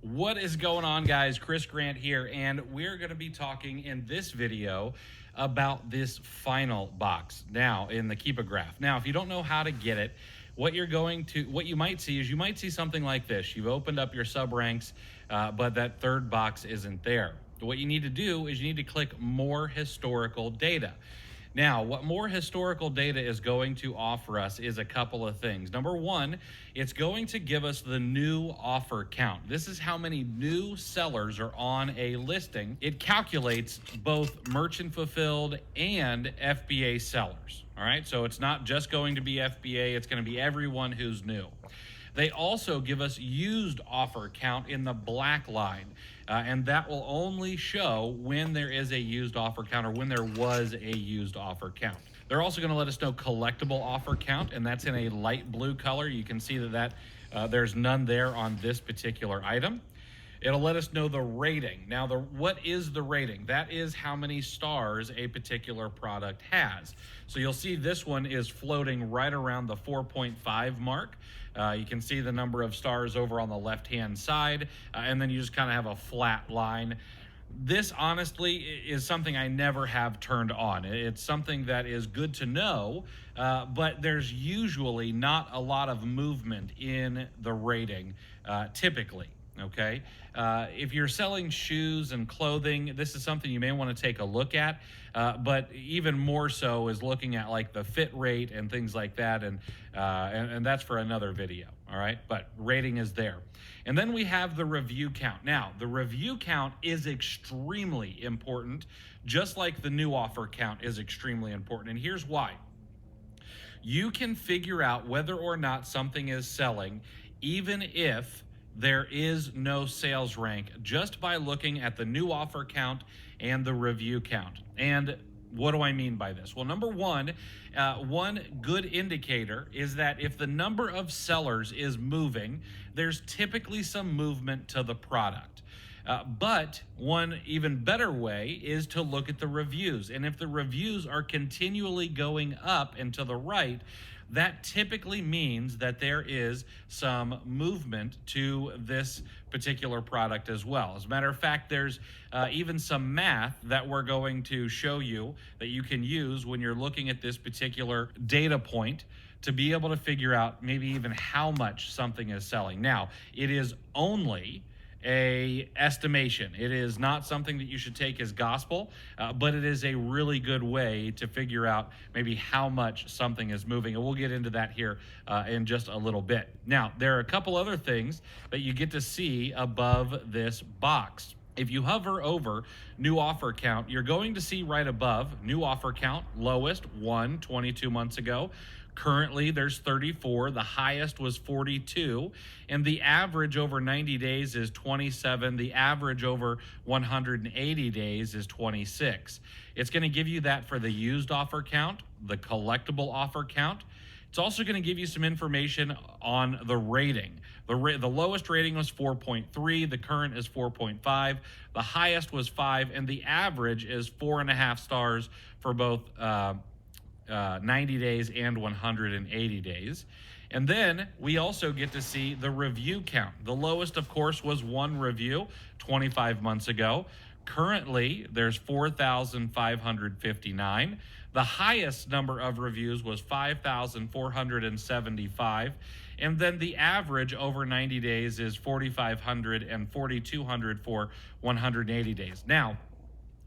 What is going on, guys? Chris Grant here, and we're going to be talking in this video about this final box now in the Keep-A-Graph. Now, if you don't know how to get it, what you might see is you might see something like this. You've opened up your sub ranks, but that third box isn't there. What you need to do is you need to click More Historical Data. Now, what More Historical Data is going to offer us is a couple of things. Number one, it's going to give us the new offer count. This is how many new sellers are on a listing. It calculates both merchant fulfilled and FBA sellers. All right, so it's not just going to be FBA, it's going to be everyone who's new. They also give us used offer count in the black line, and that will only show when there is a used offer count or when there was a used offer count. They're also going to let us know collectible offer count, and that's in a light blue color. You can see that there's none there on this particular item. It'll let us know the rating. Now, what is the rating? That is how many stars a particular product has. So you'll see this one is floating right around the 4.5 mark. You can see the number of stars over on the left-hand side, and then you just kind of have a flat line. This honestly is something I never have turned on. It's something that is good to know, but there's usually not a lot of movement in the rating, typically. Okay, if you're selling shoes and clothing, this is something you may want to take a look at, but even more so is looking at like the fit rate and things like that, and that's for another video. All right, but rating is there. And then we have the review count. Now, the review count is extremely important, just like the new offer count is extremely important, and here's why. You can figure out whether or not something is selling even if there is no sales rank just by looking at the new offer count and the review count. And what do I mean by this? Well, number one, one good indicator is that if the number of sellers is moving, there's typically some movement to the product. But one even better way is to look at the reviews. And if the reviews are continually going up and to the right, that typically means that there is some movement to this particular product as well. As a matter of fact, there's even some math that we're going to show you that you can use when you're looking at this particular data point to be able to figure out maybe even how much something is selling. Now, it is only a estimation. It is not something that you should take as gospel, but it is a really good way to figure out maybe how much something is moving. And we'll get into that here in just a little bit. Now, there are a couple other things that you get to see above this box. If you hover over new offer count, you're going to see right above new offer count, lowest 22 months ago. Currently, there's 34. The highest was 42. And the average over 90 days is 27. The average over 180 days is 26. It's going to give you that for the used offer count, the collectible offer count. It's also going to give you some information on the rating. The lowest rating was 4.3. The current is 4.5. The highest was 5. And the average is 4.5 stars for both 90 days and 180 days. And then we also get to see the review count. The lowest, of course, was one review 25 months ago. Currently, there's 4,559. The highest number of reviews was 5,475. And then the average over 90 days is 4,500 and 4,200 for 180 days. Now,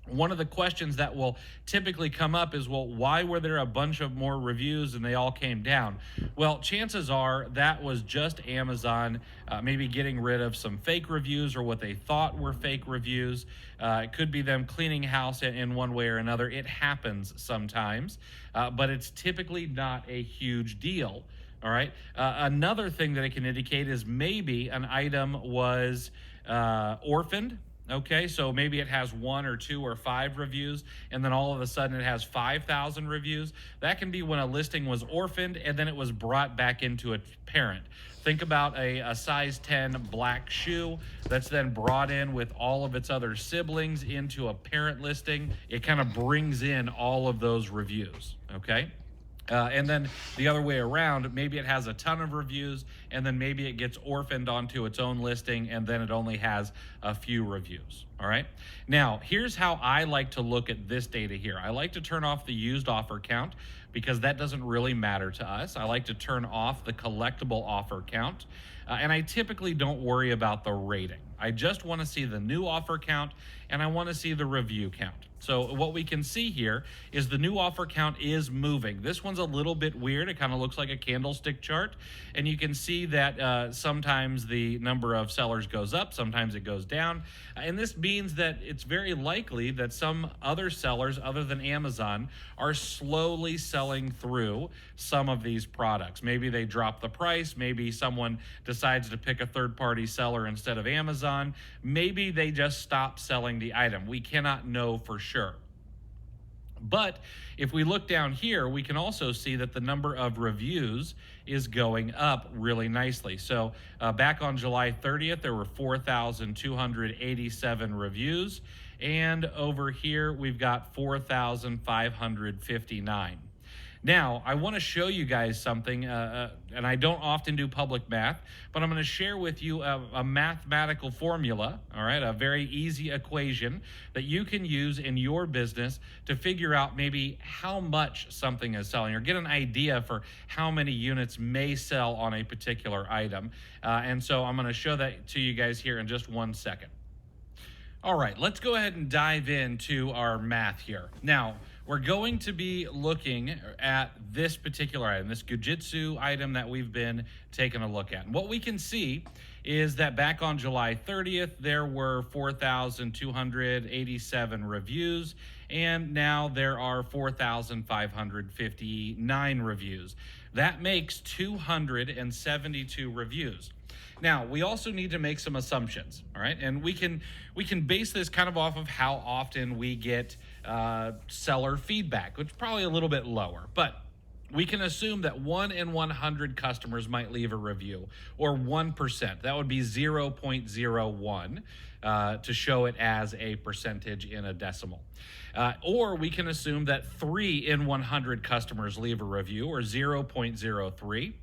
one of the questions that will typically come up is, well, why were there a bunch of more reviews and they all came down? Well, chances are that was just Amazon maybe getting rid of some fake reviews or what they thought were fake reviews. It could be them cleaning house in one way or another. It happens sometimes, but it's typically not a huge deal. All right. Another thing that it can indicate is maybe an item was orphaned. Okay, so maybe it has 1 or 2 or 5 reviews, and then all of a sudden it has 5,000 reviews. That can be when a listing was orphaned and then it was brought back into its parent. Think about a size 10 black shoe that's then brought in with all of its other siblings into a parent listing. It kind of brings in all of those reviews, okay? And then the other way around, maybe it has a ton of reviews, and then maybe it gets orphaned onto its own listing, and then it only has a few reviews. All right. Now, here's how I like to look at this data here. I like to turn off the used offer count because that doesn't really matter to us. I like to turn off the collectible offer count, and I typically don't worry about the rating. I just want to see the new offer count, and I want to see the review count. So what we can see here is the new offer count is moving. This one's a little bit weird. It kind of looks like a candlestick chart. And you can see that sometimes the number of sellers goes up, sometimes it goes down. And this means that it's very likely that some other sellers other than Amazon are slowly selling through some of these products. Maybe they drop the price. Maybe someone decides to pick a third-party seller instead of Amazon. Maybe they just stop selling the item. We cannot know for sure. But if we look down here, we can also see that the number of reviews is going up really nicely. So back on July 30th, there were 4,287 reviews. And over here, we've got 4,559. Now, I want to show you guys something, and I don't often do public math, but I'm going to share with you a mathematical formula, all right, a very easy equation that you can use in your business to figure out maybe how much something is selling or get an idea for how many units may sell on a particular item. And so I'm going to show that to you guys here in just 1 second. All right, let's go ahead and dive into our math here. Now, we're going to be looking at this particular item, this Gujitsu item that we've been taking a look at. And what we can see is that back on July 30th, there were 4,287 reviews, and now there are 4,559 reviews. That makes 272 reviews. Now, we also need to make some assumptions, all right? And we can base this kind of off of how often we get seller feedback, which is probably a little bit lower. But we can assume that 1 in 100 customers might leave a review, or 1%. That would be 0.01 to show it as a percentage in a decimal. Or we can assume that 3 in 100 customers leave a review, or 0.03.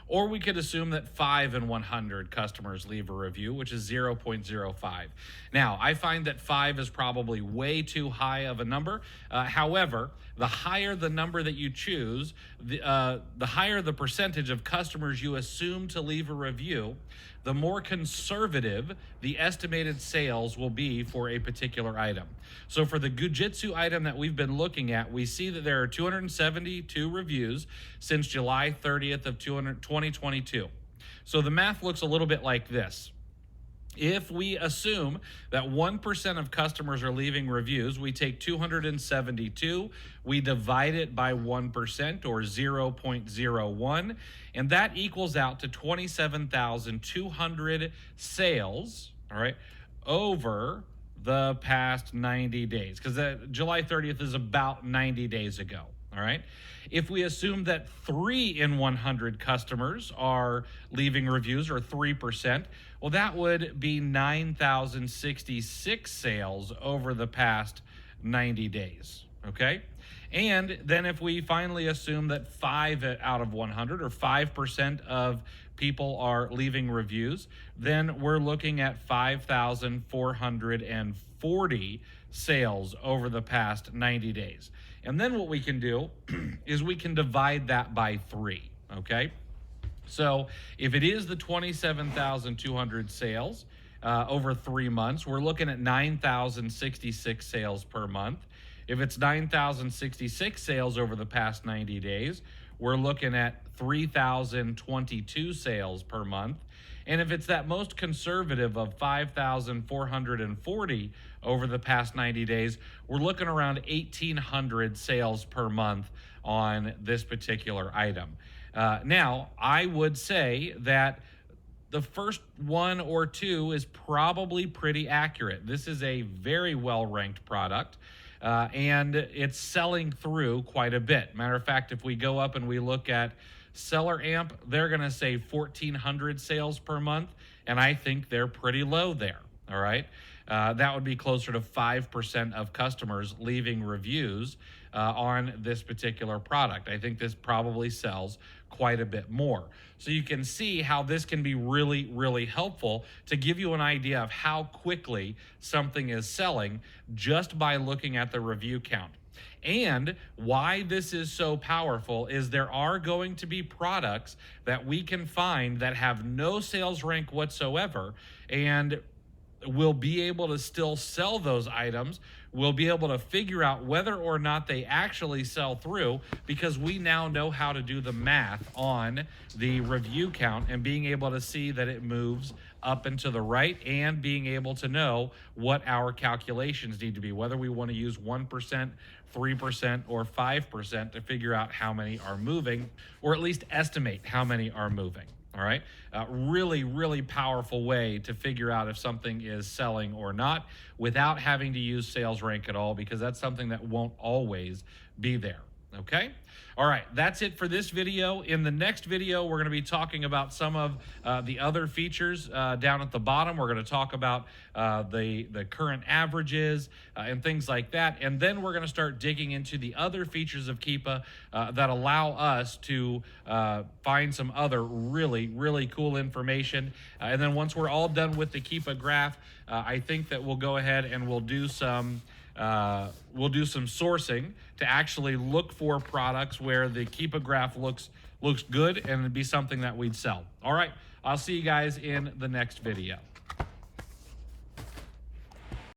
Or we could assume that 5 in 100 customers leave a review, which is 0.05. Now, I find that 5 is probably way too high of a number. However, the higher the number that you choose, the higher the percentage of customers you assume to leave a review, the more conservative the estimated sales will be for a particular item. So for the Gujitsu item that we've been looking at, we see that there are 272 reviews since July 30th of 2022. So the math looks a little bit like this. If we assume that 1% of customers are leaving reviews, we take 272, we divide it by 1%, or 0.01, and that equals out to 27,200 sales, all right, over the past 90 days, because July 30th is about 90 days ago, all right? If we assume that 3 in 100 customers are leaving reviews, or 3%, well, that would be 9,066 sales over the past 90 days, okay? And then if we finally assume that 5 out of 100, or 5% of people are leaving reviews, then we're looking at 5,440 sales over the past 90 days. And then what we can do is we can divide that by 3, okay? So if it is the 27,200 sales over 3 months, we're looking at 9,066 sales per month. If it's 9,066 sales over the past 90 days, we're looking at 3,022 sales per month. And if it's that most conservative of 5,440 over the past 90 days, we're looking around 1,800 sales per month on this particular item. Now, I would say that the first 1 or 2 is probably pretty accurate. This is a very well-ranked product, and it's selling through quite a bit. Matter of fact, if we go up and we look at Seller Amp, they're going to say 1,400 sales per month, and I think they're pretty low there, all right? That would be closer to 5% of customers leaving reviews on this particular product. I think this probably sells quite a bit more. So you can see how this can be really, really helpful to give you an idea of how quickly something is selling just by looking at the review count. And why this is so powerful is there are going to be products that we can find that have no sales rank whatsoever, and we'll be able to still sell those items. We'll be able to figure out whether or not they actually sell through, because we now know how to do the math on the review count and being able to see that it moves up and to the right, and being able to know what our calculations need to be, whether we want to use 1%, 3%, or 5% to figure out how many are moving, or at least estimate how many are moving. All right. Really, really powerful way to figure out if something is selling or not without having to use sales rank at all, because that's something that won't always be there. Okay. All right. That's it for this video. In the next video, we're going to be talking about some of the other features down at the bottom. We're going to talk about the current averages and things like that. And then we're going to start digging into the other features of Keepa that allow us to find some other really, really cool information. And then once we're all done with the Keepa graph, I think that we'll go ahead and we'll do some sourcing to actually look for products where the Keepa graph looks good, and it'd be something that we'd sell. All right, I'll see you guys in the next video.